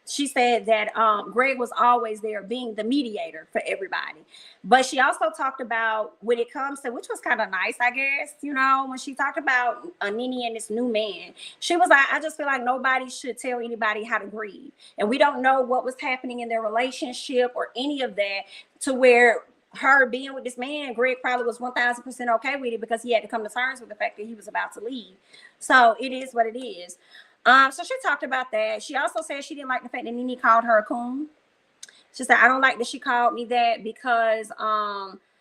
she said that Greg was always there being the mediator for everybody. But she also talked about when it comes to, which was kind of nice, I guess, you know, when she talked about Nene and this new man, she was like, I just feel like nobody should tell anybody how to grieve. And we don't know what was happening in their relationship or any of that, to where her being with this man, Greg probably was 1000% okay with it, because he had to come to terms with the fact that he was about to leave. So it is what it is. So she talked about that. She also said she didn't like the fact that Nene called her a coon. She said, I don't like that she called me that, because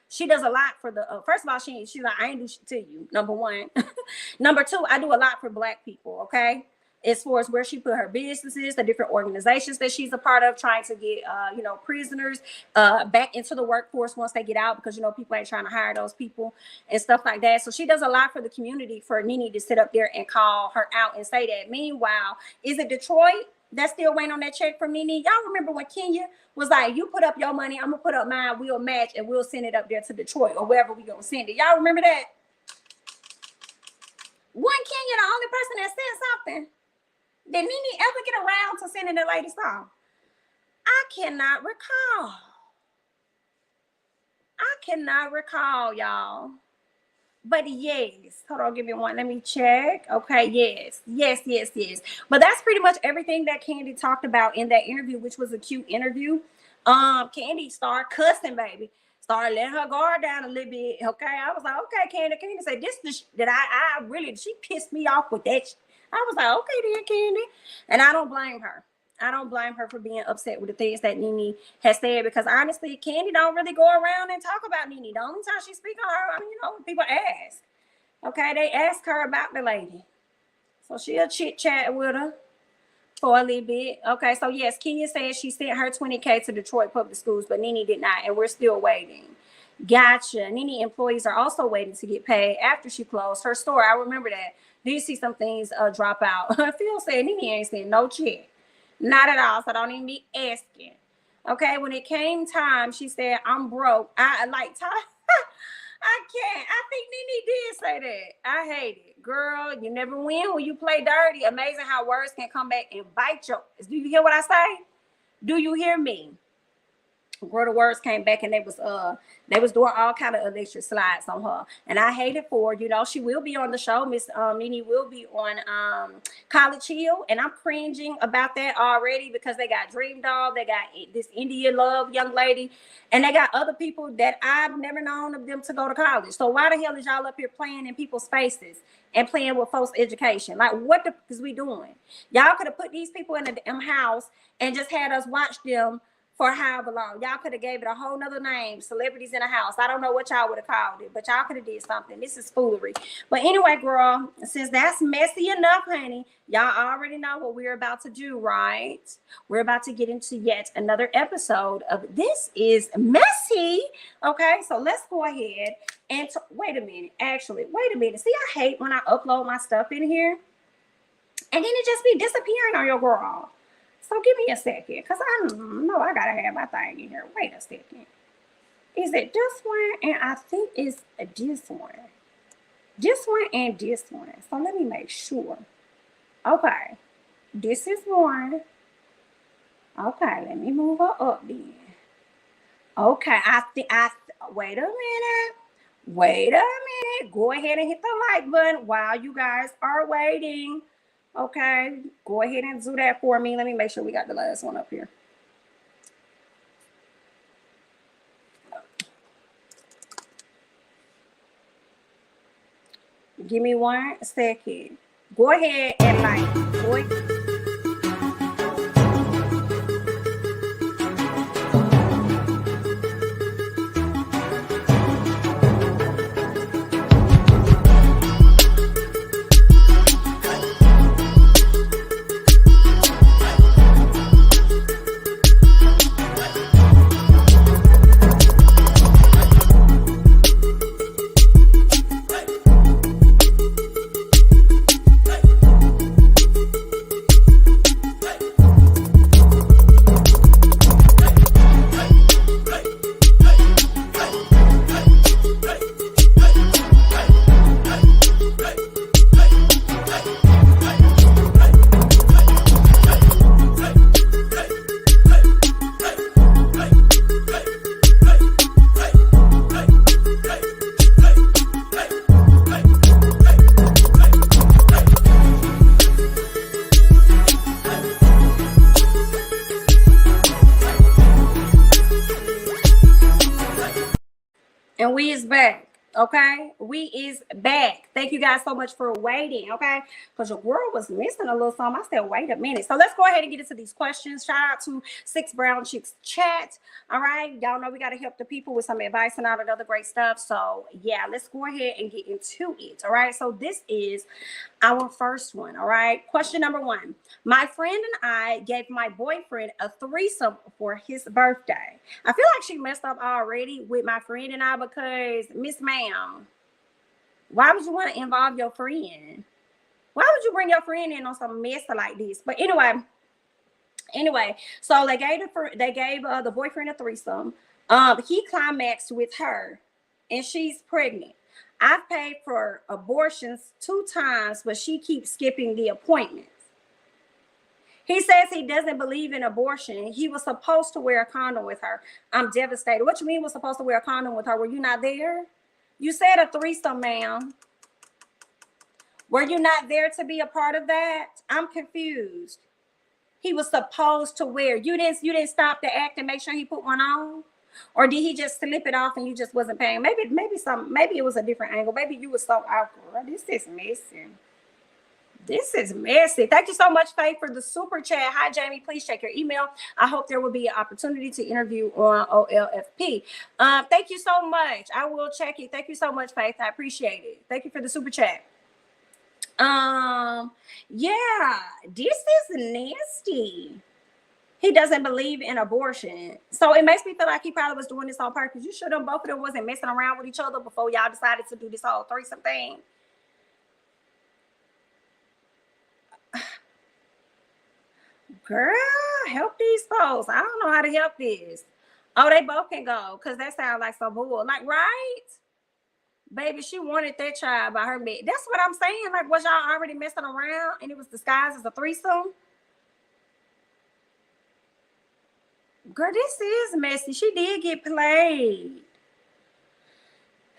she does a lot for the first of all, she's like, I ain't do shit to you, number one. Number two, I do a lot for Black people, okay? As far as where she put her businesses, the different organizations that she's a part of, trying to get prisoners back into the workforce once they get out, because people ain't trying to hire those people and stuff like that. So she does a lot for the community. For Nene to sit up there and call her out and say that. Meanwhile, is it Detroit that's still waiting on that check from Nene? Y'all remember when Kenya was like, you put up your money, I'm gonna put up mine, we'll match, and we'll send it up there to Detroit or wherever we gonna send it. Y'all remember that? Wasn't Kenya the only person that said something? Did Nene ever get around to sending the lady song? I cannot recall, y'all. But yes, hold on, give me one. Let me check. Okay, yes. But that's pretty much everything that Kandi talked about in that interview, which was a cute interview. Kandi started cussing, baby. Started letting her guard down a little bit. Okay, I was like, okay, Kandi said this that I really, she pissed me off with that. I was like, okay then, Kandi. And I don't blame her. I don't blame her for being upset with the things that Nene has said, because honestly, Kandi don't really go around and talk about Nene. The only time she speaks on her, people ask. Okay, they ask her about the lady. So she'll chit chat with her for a little bit. Okay, so yes, Kenya said she sent her $20K to Detroit public schools, but Nene did not, and we're still waiting. Gotcha. Nene employees are also waiting to get paid after she closed her store. I remember that. Do you see some things drop out? Phil said Nene ain't sent no check. Not at all. So don't even be asking. Okay, when it came time, she said, I'm broke. I can't. I think Nene did say that. I hate it. Girl, you never win when you play dirty. Amazing how words can come back and bite you. Do you hear what I say? Do you hear me? Girl, the words came back, and they was doing all kind of electric slides on her, and I hate it for her. She will be on the show. Miss Nene will be on College Hill, and I'm cringing about that already, because they got Dream Doll, they got this India Love young lady, and they got other people that I've never known of them to go to college. So why the hell is y'all up here playing in people's faces and playing with folks' education? Like, what the fuck is we doing? Y'all could have put these people in the house and just had us watch them for however long. Y'all could have gave it a whole nother name, Celebrities in a House. I don't know what y'all would have called it, but y'all could have did something. This is foolery. But anyway, girl, since that's messy enough, honey, y'all already know what we're about to do, right? We're about to get into yet another episode of This Is Messy. Okay, so let's go ahead and wait a minute. See, I hate when I upload my stuff in here and then it just be disappearing on your girl. So give me a second, because I know I gotta have my thing in here. Wait a second. Is it this one? And I think it's this one. This one and this one. So let me make sure. Okay. This is one. Okay, let me move her up then. Okay, wait a minute. Wait a minute. Go ahead and hit the like button while you guys are waiting. Okay, go ahead and do that for me. Let me make sure we got the last one up here. Give me 1 second. Go ahead and like. And we is back. Okay, we is back. Thank you guys so much for waiting. Okay, because your girl was missing a little something. I said, wait a minute. So let's go ahead and get into these questions. Shout out to Six Brown Chicks Chat. All right, y'all know we got to help the people with some advice and all that other great stuff. So yeah, let's go ahead and get into it. All right, so this is our first one. All right, question number 1. My friend and I gave my boyfriend a threesome for his birthday. I feel like she messed up already with my friend and I, because Miss Ma'am, why would you want to involve your friend? Why would you bring your friend in on some mess like this? But anyway, so they gave the boyfriend a threesome. He climaxed with her, and she's pregnant. I've paid for abortions 2 times, but she keeps skipping the appointments. He says he doesn't believe in abortion. He was supposed to wear a condom with her. I'm devastated. What you mean was supposed to wear a condom with her? Were you not there? You said a threesome, ma'am. Were you not there to be a part of that? I'm confused. He was supposed to wear. You didn't stop the act and make sure he put one on? Or did he just slip it off and you just wasn't paying? Maybe it was a different angle. Maybe you were so awkward. This is messy. This is messy. Thank you so much, Faith, for the super chat. Hi, Jamie. Please check your email. I hope there will be an opportunity to interview on OLFP. Thank you so much. I will check it. Thank you so much, Faith. I appreciate it. Thank you for the super chat. Yeah, this is nasty. He doesn't believe in abortion. So it makes me feel like he probably was doing this on purpose. You sure both of them wasn't messing around with each other before y'all decided to do this whole threesome thing? Girl, help these folks. I don't know how to help this. Oh, they both can go, because that sounds like some bull. Like, right? Baby, she wanted that child by her bed. That's what I'm saying. Like, was y'all already messing around and it was disguised as a threesome? Girl, this is messy. She did get played.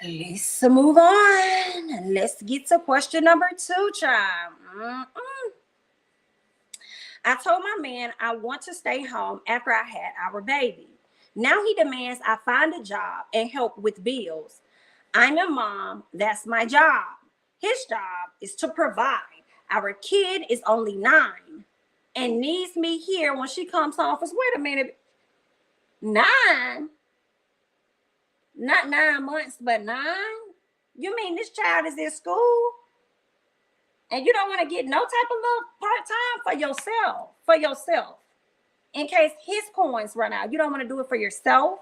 Let's move on. Let's get to question number 2, child. I told my man I want to stay home after I had our baby. Now he demands I find a job and help with bills. I'm a mom. That's my job. His job is to provide. Our kid is only 9 and needs me here when she comes home. Wait a minute. 9? Not 9 months, but 9? You mean this child is in school? And you don't want to get no type of little part-time for yourself. In case his coins run out. You don't want to do it for yourself.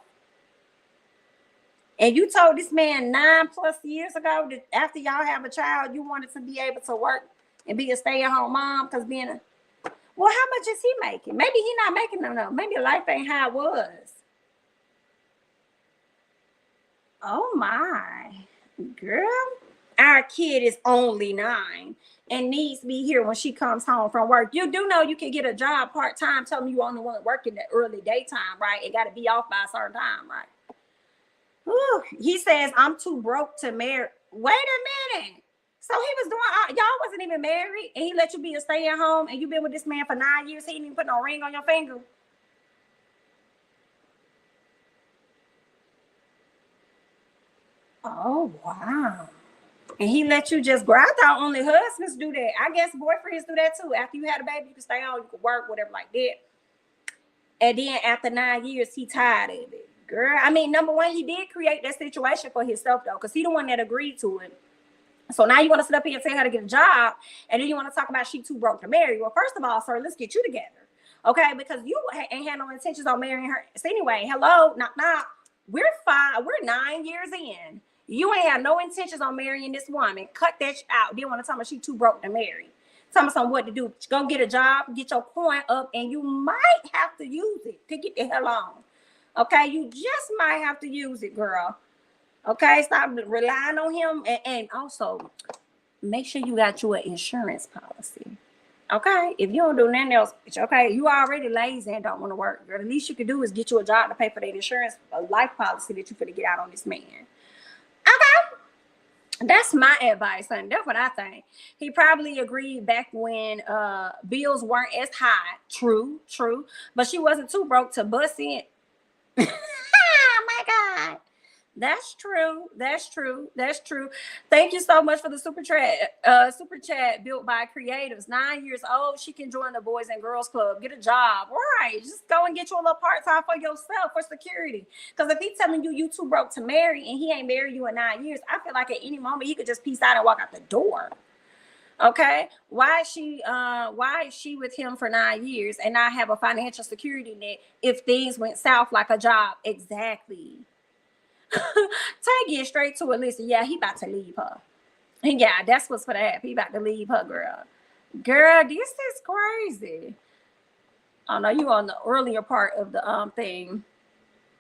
And you told this man 9+ years ago that after y'all have a child, you wanted to be able to work and be a stay-at-home mom, because well, how much is he making? Maybe he's not making enough. Maybe life ain't how it was. Oh my, girl. Our kid is only 9 and needs to be here when she comes home from work. You do know you can get a job part-time. Tell me you only want to work in the early daytime, right? It got to be off by a certain time, right? Whew. He says, I'm too broke to marry. Wait a minute. So he was doing, y'all wasn't even married, and he let you be a stay-at-home, and you've been with this man for 9 years. He didn't even put no ring on your finger. Oh, wow. And he let you just go. I thought only husbands do that. I guess boyfriends do that too. After you had a baby, you can stay home, you can work, whatever like that. And then after 9 years, he tired of it. Girl, I mean, number one, he did create that situation for himself, though, because he the one that agreed to it. So now you want to sit up here and tell her to get a job, and then you want to talk about she too broke to marry. Well, first of all, sir, let's get you together, okay? Because you ain't had no intentions on marrying her. So anyway, hello, knock, knock. We're 9 years in. You ain't have no intentions on marrying this woman. Cut that out. Then want to tell me she too broke to marry. Tell me something what to do. Go get a job, get your coin up, and you might have to use it to get the hell on. Okay, you just might have to use it, girl. Okay, stop relying on him, and also make sure you got your insurance policy. Okay, if you don't do nothing else, okay, you already lazy and don't want to work. Girl, the least you can do is get you a job to pay for that insurance, a life policy that you finna get out on this man. Okay, that's my advice, and that's what I think. He probably agreed back when bills weren't as high. True, but she wasn't too broke to bust in. Oh my God. That's true. Thank you so much for the super chat built by creatives. 9 years old, she can join the Boys and Girls Club, get a job. Right. Just go and get you a little part-time for yourself for security. Because if he's telling you too broke to marry and he ain't married you in 9 years, I feel like at any moment he could just peace out and walk out the door. Okay, why is she with him for 9 years and not have a financial security net if things went south like a job? Exactly. Take it straight to it. Listen, yeah, he about to leave her. Yeah, that's what's for the happen. He about to leave her, girl. Girl, this is crazy. I know you on the earlier part of the thing.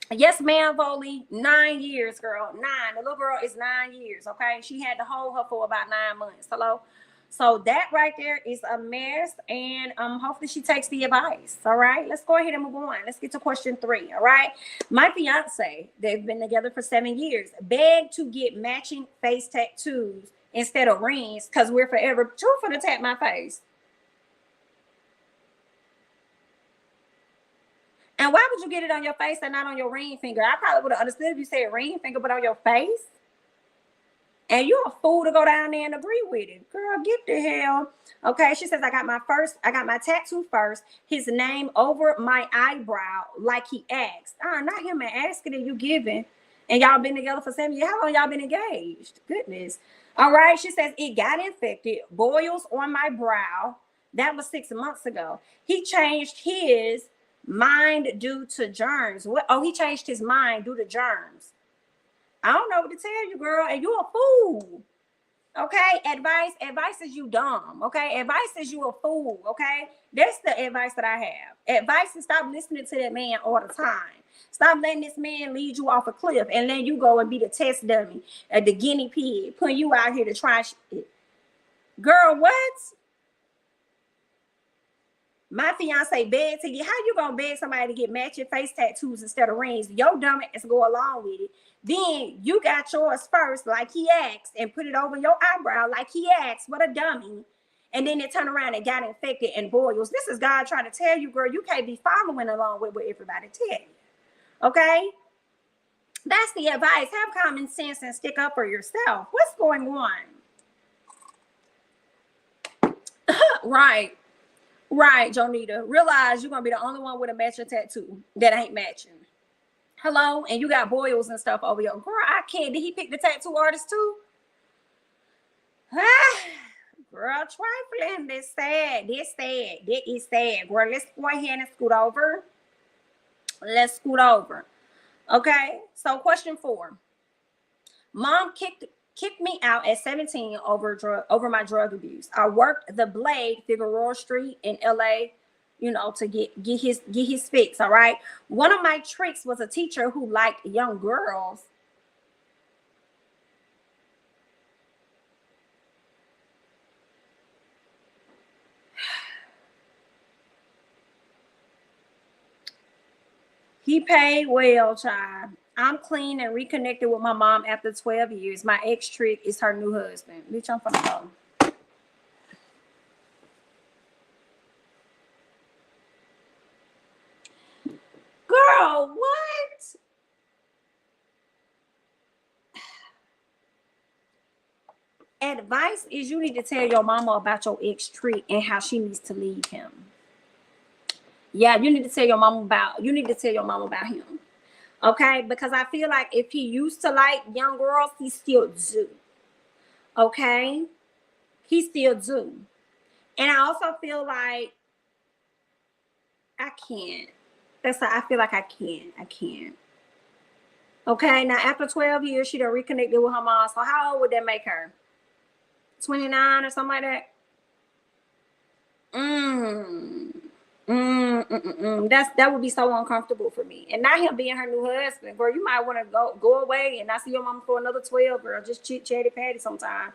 Yes, ma'am, Volley. 9 years, girl. 9. The little girl is 9 years. Okay, she had to hold her for about 9 months. Hello. So that right there is a mess, and hopefully she takes the advice. All right, let's go ahead and move on. Let's get to question 3. All right, my fiance, they've been together for 7 years, begged to get matching face tattoos instead of rings because we're forever. True for to tap my face. And why would you get it on your face and not on your ring finger? I probably would have understood if you said ring finger, but on your face. And you're a fool to go down there and agree with it. Girl, get the hell. Okay, she says, I got my tattoo first. His name over my eyebrow like he asked. Not him asking and you giving. And y'all been together for 7 years. How long y'all been engaged? Goodness. All right, she says, it got infected. Boils on my brow. That was 6 months ago. He changed his mind due to germs. What? Oh, he changed his mind due to germs. I don't know what to tell you, girl. And you a fool. Okay? Advice is you dumb. Okay? Advice is you a fool. Okay? That's the advice that I have. Advice is stop listening to that man all the time. Stop letting this man lead you off a cliff and let you go and be the test dummy, the guinea pig, putting you out here to try shit. Girl, what? My fiance begged to get. How you gonna beg somebody to get matching face tattoos instead of rings? Your dumb ass go along with it. Then you got yours first, like he asked, and put it over your eyebrow, like he asked. What a dummy! And then it turned around and got infected and boils. This is God trying to tell you, girl, you can't be following along with what everybody tell you. Okay, that's the advice. Have common sense and stick up for yourself. What's going on? Right, Jonita. Realize you're gonna be the only one with a matching tattoo that ain't matching. Hello, and you got boils and stuff over your girl. I can't. Did he pick the tattoo artist too? Girl, trifling. This sad. That is sad. Girl, let's go ahead and scoot over. Let's scoot over. Okay. So, question 4. Mom kicked me out at 17 over my drug abuse. I worked the Blade, Figueroa Street in LA, to get his fix. All right. One of my tricks was a teacher who liked young girls. He paid well, child. I'm clean and reconnected with my mom after 12 years. My ex trick is her new husband. Bitch, I'm finna go. Girl, what? Advice is you need to tell your mama about your ex trick and how she needs to leave him. Yeah, you need to tell your mama about him. Okay, because I feel like if he used to like young girls, he still do. Okay, he still do. And I also feel like I can't. That's how I feel like I can't. Okay, now after 12 years, she done reconnected with her mom. So how old would that make her? 29 or something like that? That would be so uncomfortable for me. And not him being her new husband. Girl, you might want to go away and not see your mom for another 12, girl. Just chit-chatty patty sometime.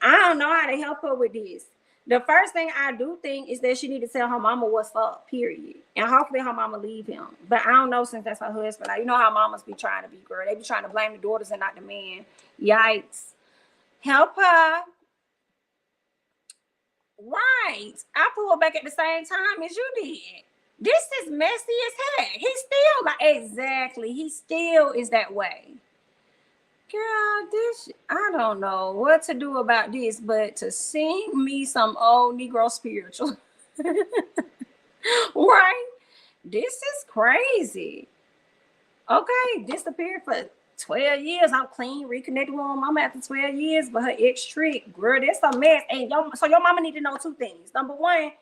I don't know how to help her with this. The first thing I do think is that she need to tell her mama what's up, period. And hopefully her mama leave him. But I don't know, since that's her husband. Like, you know how mamas be trying to be, girl. They be trying to blame the daughters and not the man. Yikes. Help her. Right. I pulled back at the same time as you did. This is messy as heck. He still like, exactly. He still is that way. Girl, I don't know what to do about this, but to sing me some old Negro spiritual. Right? This is crazy. Okay, disappeared for 12 years. I'm clean, reconnected with my mama after 12 years, but her ex trick, girl, that's a mess. And so your mama need to know two things. Number one,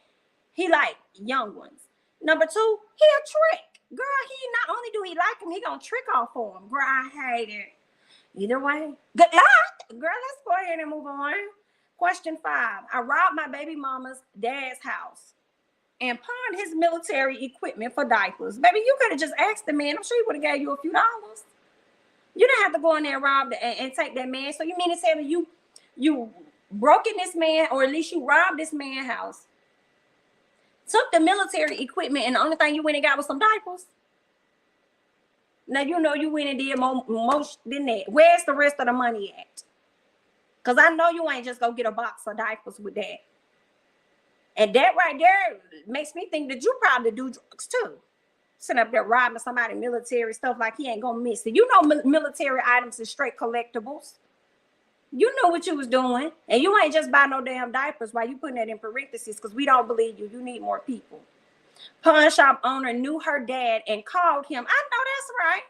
he like young ones. Number two, he a trick. Girl, he not only do he like him, he gonna trick off for him. Girl, I hate it. Either way, good luck. Girl, let's go ahead and move on. Question 5. I robbed my baby mama's dad's house and pawned his military equipment for diapers. Baby, you could have just asked the man. I'm sure he would have gave you a few dollars. You didn't have to go in there and rob and take that man. So you mean to tell me you broke in this man, or at least you robbed this man's house, took the military equipment, and the only thing you went and got was some diapers? Now, you know you went and did most than that. Where's the rest of the money at? Because I know you ain't just go get a box of diapers with that. And that right there makes me think that you probably do drugs too. Sitting up there robbing somebody military stuff like he ain't gonna miss it. You know military items is straight collectibles. You know what you was doing. And you ain't just buy no damn diapers. Why you putting that in parentheses? Because we don't believe you. You need more people. Pawn shop owner knew her dad and called him. I know that's right.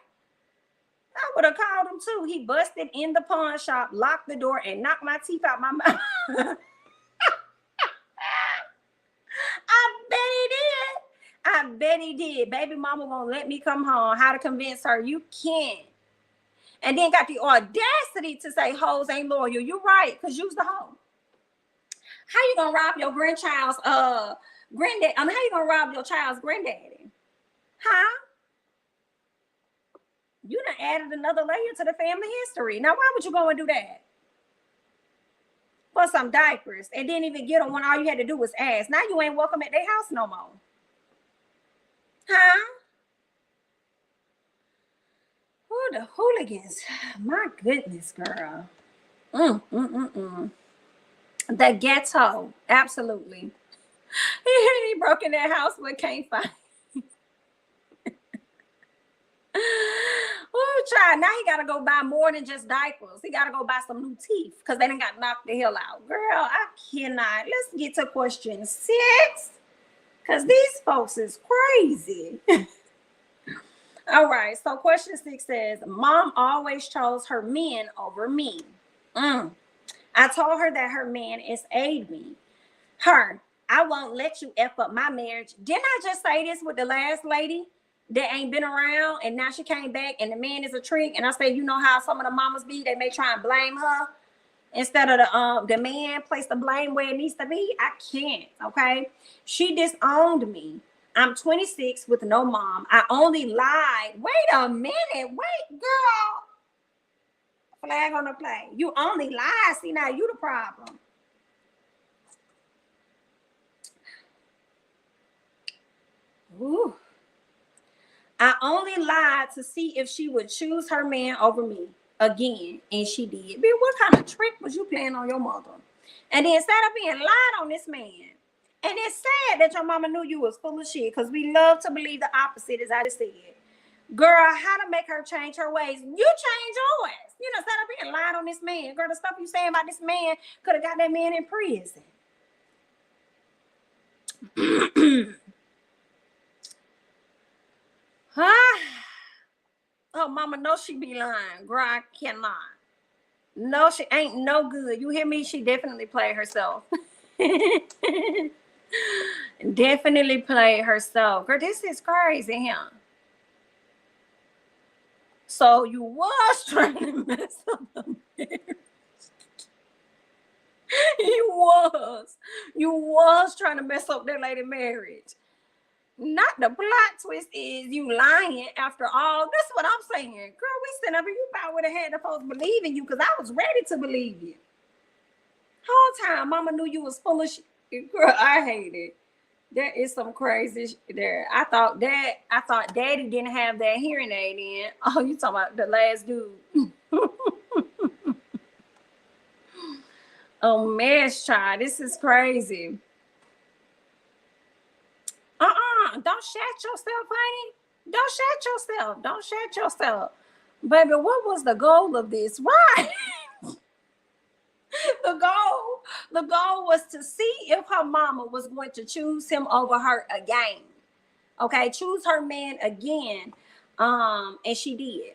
I would have called him too. He busted in the pawn shop, locked the door, and knocked my teeth out my mouth. I bet he did. Baby mama won't let me come home. How to convince her? You can't. And then got the audacity to say hoes ain't loyal. You're right, because you's the hoe. How you gonna rob your grandchild's granddad? How you gonna rob your child's granddaddy? Huh? You done added another layer to the family history. Now, why would you go and do that? For some diapers, and didn't even get them when all you had to do was ask. Now you ain't welcome at their house no more. Huh? Who the hooligans? My goodness, girl. The ghetto. Absolutely. He broke in that house but can't find. Oh, child. Now he gotta go buy more than just diapers. He gotta go buy some new teeth because they done got knocked the hell out. Girl, I cannot. Let's get to question 6. Because these folks is crazy. All right. So question 6 says, Mom always chose her men over me. I told her that her man is aid me. I won't let you F up my marriage. Didn't I just say this with the last lady that ain't been around and now she came back and the man is a trick? And I said, you know how some of the mamas be, they may try and blame her instead of the man, place the blame where it needs to be. I can't, okay? She disowned me. I'm 26 with no mom. I only lied. Wait a minute. Wait, girl. Flag on the play. You only lied. See, now you the problem. Ooh. I only lied to see if she would choose her man over me again, and she did. Bitch, what kind of trick was you playing on your mother? And then instead of being lied on this man, and it's sad that your mama knew you was full of shit, because we love to believe the opposite, as I just said. Girl, how to make her change her ways? You change yours. You know, instead of being lied on this man, girl, the stuff you saying about this man could have got that man in prison. Huh? Oh, mama, no, she be lying. Girl, I cannot. No, she ain't no good. You hear me? She definitely played herself. Definitely played herself. Girl, this is crazy, huh? So you was trying to mess up the marriage. You was trying to mess up that lady marriage. Not the plot twist is you lying after all. That's what I'm saying. Girl, we sitting up here, you probably would have had the folks believe in you, because I was ready to believe you. Whole time, mama knew you was full of shit. Girl, I hate it. There is some crazy shit there. I thought daddy didn't have that hearing aid in. Oh, you talking about the last dude. Oh, mess, child. This is crazy. Don't shat yourself, honey. Don't shat yourself. Don't shat yourself. Baby, what was the goal of this? Right. The goal was to see if her mama was going to choose him over her again. Okay, choose her man again. And she did.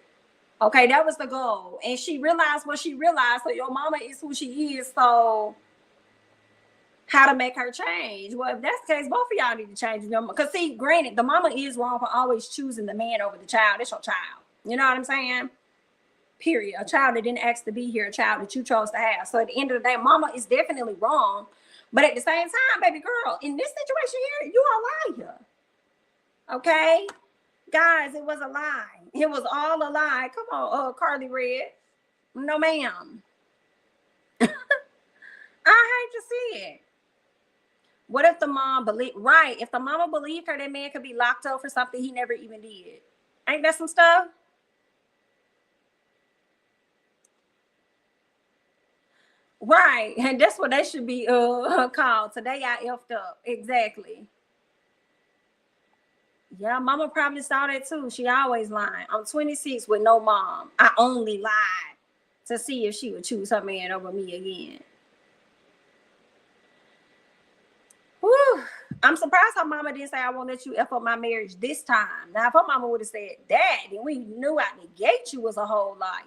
Okay, that was the goal. And she realized what she realized. So your mama is who she is. So how to make her change? Well, if that's the case, both of y'all need to change. Because see, granted, the mama is wrong for always choosing the man over the child. It's your child. You know what I'm saying? Period. A child that didn't ask to be here, a child that you chose to have. So at the end of the day, mama is definitely wrong. But at the same time, baby girl, in this situation here, you are a liar. Okay? Guys, it was a lie. It was all a lie. Come on, Carly Red. No, ma'am. I hate to see it. What if the mom believed, right? If the mama believed her, that man could be locked up for something he never even did. Ain't that some stuff? Right. And that's what they should be called. Today I effed up. Exactly. Yeah, mama probably saw that too. She always lying. I'm 26 with no mom. I only lied to see if she would choose her man over me again. Whew. I'm surprised her mama didn't say, I won't let you F up my marriage this time. Now, if her mama would have said that, then we knew out the gate you was a whole liar.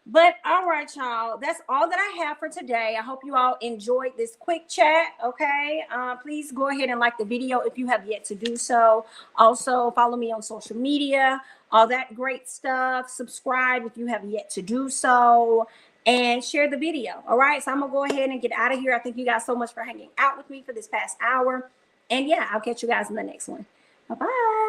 But all right, y'all, that's all that I have for today. I hope you all enjoyed this quick chat. Okay, please go ahead and like the video if you have yet to do so. Also, follow me on social media, all that great stuff. Subscribe if you have yet to do so, and share the video. All right, so I'm gonna go ahead and get out of here. I thank you guys so much for hanging out with me for this past hour, and yeah, I'll catch you guys in the next one. Bye-bye.